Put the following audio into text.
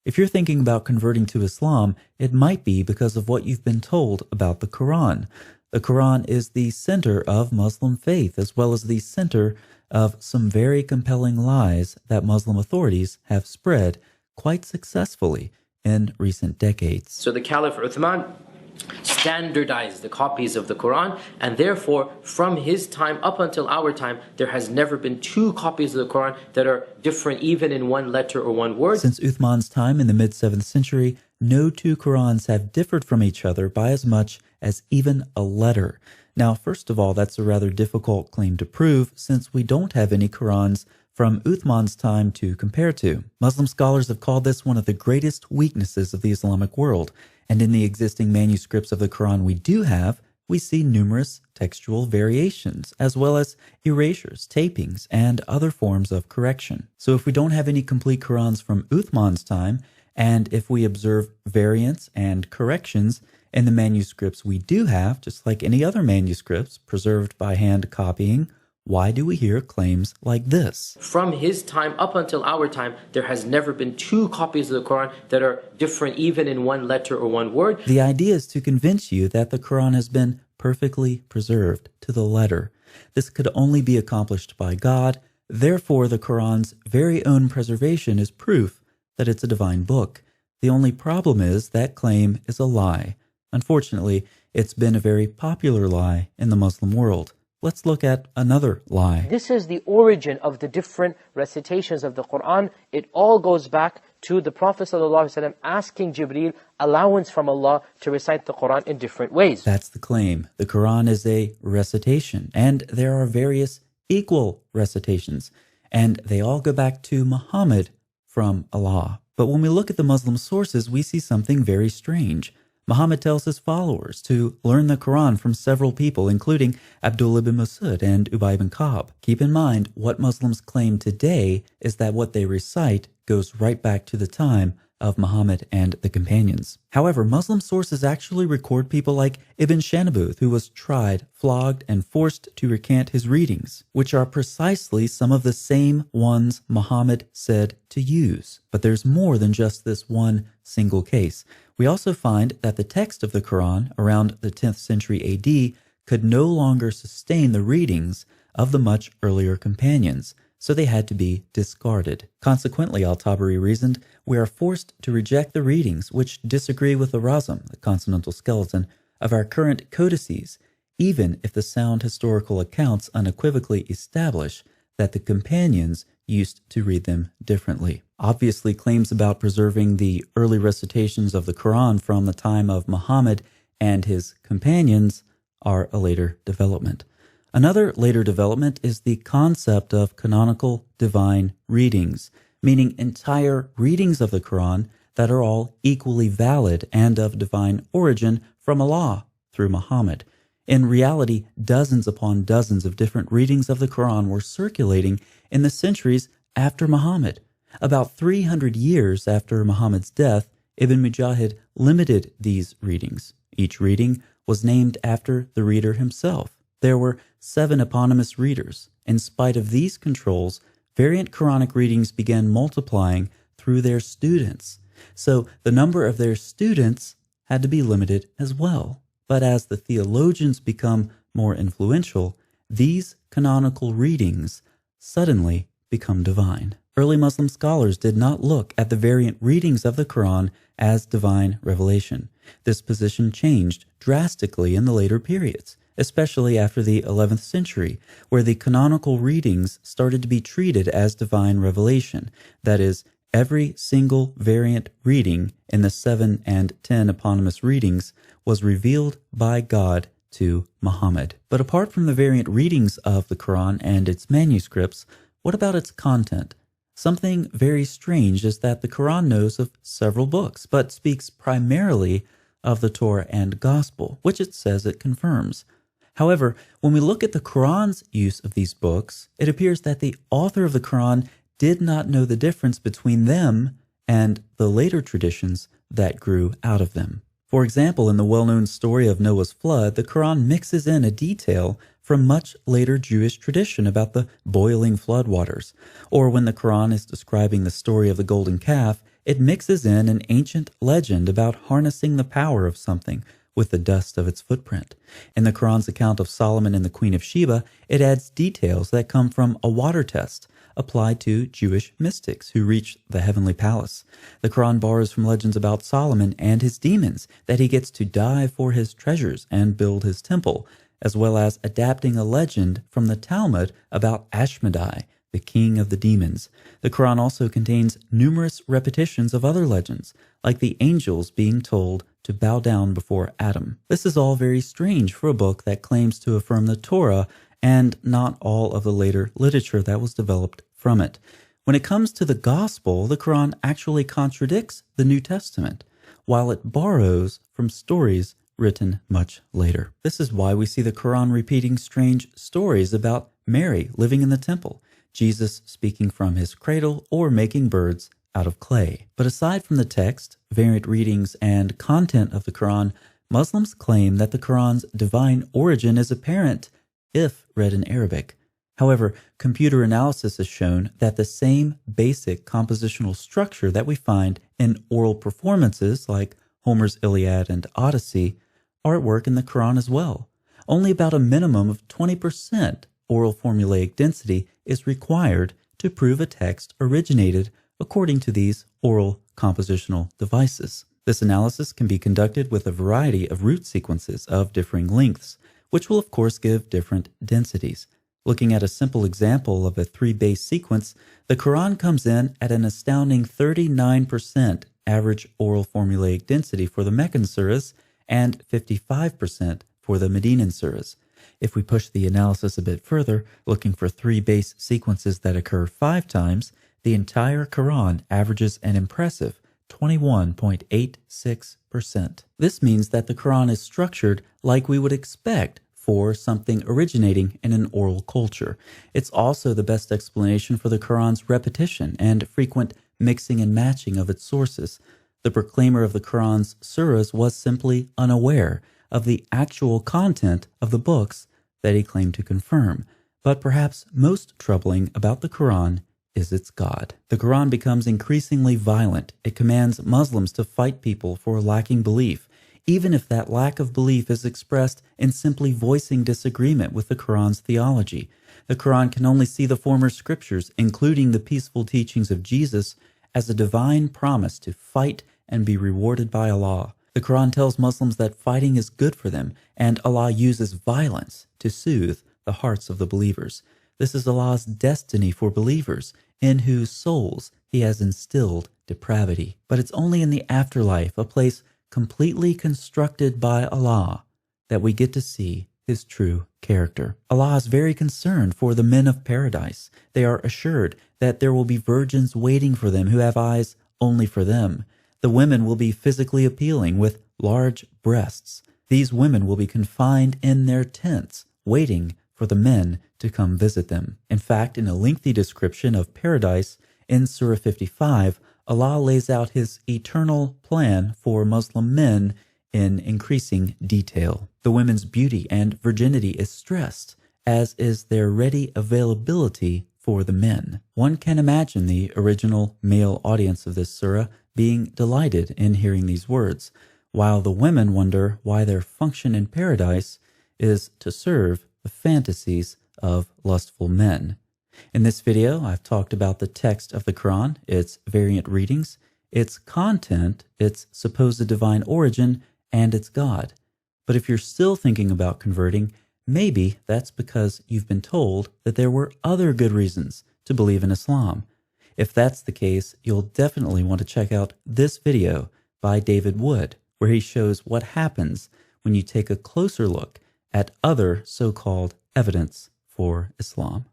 If you're thinking about converting to Islam, it might be because of what you've been told about the Quran. The Quran is the center of Muslim faith, as well as the center of some very compelling lies that Muslim authorities have spread quite successfully in recent decades. So the Caliph Uthman standardized the copies of the Quran, and therefore from his time up until our time there has never been two copies of the Quran that are different even in one letter or one word. Since Uthman's time in the mid-7th century, no two Qurans have differed from each other by as much as even a letter. Now, first of all, that's a rather difficult claim to prove since we don't have any Qurans from Uthman's time to compare to. Muslim scholars have called this one of the greatest weaknesses of the Islamic world, and in the existing manuscripts of the Quran we do have, we see numerous textual variations, as well as erasures, tapings, and other forms of correction. So if we don't have any complete Qurans from Uthman's time, and if we observe variants and corrections in the manuscripts we do have, just like any other manuscripts preserved by hand copying, why do we hear claims like this? From his time up until our time, there has never been two copies of the Quran that are different even in one letter or one word. The idea is to convince you that the Quran has been perfectly preserved to the letter. This could only be accomplished by God. Therefore, the Quran's very own preservation is proof that it's a divine book. The only problem is that claim is a lie. Unfortunately, it's been a very popular lie in the Muslim world. Let's look at another lie. This is the origin of the different recitations of the Quran. It all goes back to the Prophet ﷺ asking Jibreel allowance from Allah to recite the Quran in different ways. That's the claim. The Quran is a recitation, and there are various equal recitations, and they all go back to Muhammad from Allah. But when we look at the Muslim sources, we see something very strange. Muhammad tells his followers to learn the Quran from several people, including Abdullah ibn Masud and Ubay ibn Ka'b. Keep in mind, what Muslims claim today is that what they recite goes right back to the time of Muhammad and the companions. However, Muslim sources actually record people like Ibn Shanabuth, who was tried, flogged, and forced to recant his readings, which are precisely some of the same ones Muhammad said to use. But there's more than just this one single case. We also find that the text of the Quran around the 10th century AD could no longer sustain the readings of the much earlier companions, so they had to be discarded. Consequently, Al-Tabari reasoned, we are forced to reject the readings which disagree with the razm, the consonantal skeleton, of our current codices, even if the sound historical accounts unequivocally establish that the companions used to read them differently. Obviously, claims about preserving the early recitations of the Quran from the time of Muhammad and his companions are a later development. Another later development is the concept of canonical divine readings, meaning entire readings of the Quran that are all equally valid and of divine origin from Allah through Muhammad. In reality, dozens upon dozens of different readings of the Quran were circulating in the centuries after Muhammad. About 300 years after Muhammad's death, Ibn Mujahid limited these readings. Each reading was named after the reader himself. There were 7 eponymous readers. In spite of these controls, variant Quranic readings began multiplying through their students. So the number of their students had to be limited as well. But as the theologians become more influential, these canonical readings suddenly become divine. Early Muslim scholars did not look at the variant readings of the Quran as divine revelation. This position changed drastically in the later periods, especially after the 11th century, where the canonical readings started to be treated as divine revelation. That is, every single variant reading in the 7 and 10 eponymous readings was revealed by God to Muhammad. But apart from the variant readings of the Quran and its manuscripts, what about its content? Something very strange is that the Quran knows of several books, but speaks primarily of the Torah and Gospel, which it says it confirms. However, when we look at the Quran's use of these books, it appears that the author of the Quran did not know the difference between them and the later traditions that grew out of them. For example, in the well-known story of Noah's flood, the Quran mixes in a detail from much later Jewish tradition about the boiling floodwaters. Or when the Quran is describing the story of the golden calf, It mixes in an ancient legend about harnessing the power of something with the dust of its footprint. In the Quran's account of Solomon and the Queen of Sheba, it adds details that come from a water test applied to Jewish mystics who reached the heavenly palace. The Quran borrows from legends about Solomon and his demons, that he gets to dive for his treasures and build his temple, as well as adapting a legend from the Talmud about Ashmedai, the king of the demons. The Quran also contains numerous repetitions of other legends, like the angels being told to bow down before Adam. This is all very strange for a book that claims to affirm the Torah and not all of the later literature that was developed from it. When it comes to the Gospel, the Quran actually contradicts the New Testament, while it borrows from stories written much later. This is why we see the Quran repeating strange stories about Mary living in the temple, Jesus speaking from his cradle, or making birds out of clay. But aside from the text, variant readings, and content of the Quran, Muslims claim that the Quran's divine origin is apparent if read in Arabic. However, computer analysis has shown that the same basic compositional structure that we find in oral performances like Homer's Iliad and Odyssey are at work in the Quran as well. Only about a minimum of 20% oral formulaic density is required to prove a text originated according to these oral compositional devices. This analysis can be conducted with a variety of root sequences of differing lengths, which will of course give different densities. Looking at a simple example of a 3-base sequence, the Quran comes in at an astounding 39% average oral formulaic density for the Meccan surahs and 55% for the Medinan surahs. If we push the analysis a bit further, looking for 3-base sequences that occur 5 times, the entire Quran averages an impressive 21.86%. This means that the Quran is structured like we would expect for something originating in an oral culture. It's also the best explanation for the Quran's repetition and frequent mixing and matching of its sources. The proclaimer of the Quran's surahs was simply unaware of the actual content of the books that he claimed to confirm. But perhaps most troubling about the Quran is its God. The Quran becomes increasingly violent. It commands Muslims to fight people for lacking belief, even if that lack of belief is expressed in simply voicing disagreement with the Quran's theology. The Quran can only see the former scriptures, including the peaceful teachings of Jesus, as a divine promise to fight and be rewarded by Allah. The Quran tells Muslims that fighting is good for them, and Allah uses violence to soothe the hearts of the believers. This is Allah's destiny for believers, in whose souls He has instilled depravity. But it's only in the afterlife, a place completely constructed by Allah, that we get to see His true character. Allah is very concerned for the men of paradise. They are assured that there will be virgins waiting for them who have eyes only for them. The women will be physically appealing with large breasts. These women will be confined in their tents, waiting for the men to come visit them. In fact, in a lengthy description of paradise in Surah 55, Allah lays out His eternal plan for Muslim men in increasing detail. The women's beauty and virginity is stressed, as is their ready availability for the men. One can imagine the original male audience of this surah being delighted in hearing these words, while the women wonder why their function in paradise is to serve the fantasies of lustful men. In this video, I've talked about the text of the Quran, its variant readings, its content, its supposed divine origin, and its God. But if you're still thinking about converting, maybe that's because you've been told that there were other good reasons to believe in Islam. If that's the case, you'll definitely want to check out this video by David Wood, where he shows what happens when you take a closer look at other so-called evidence for Islam.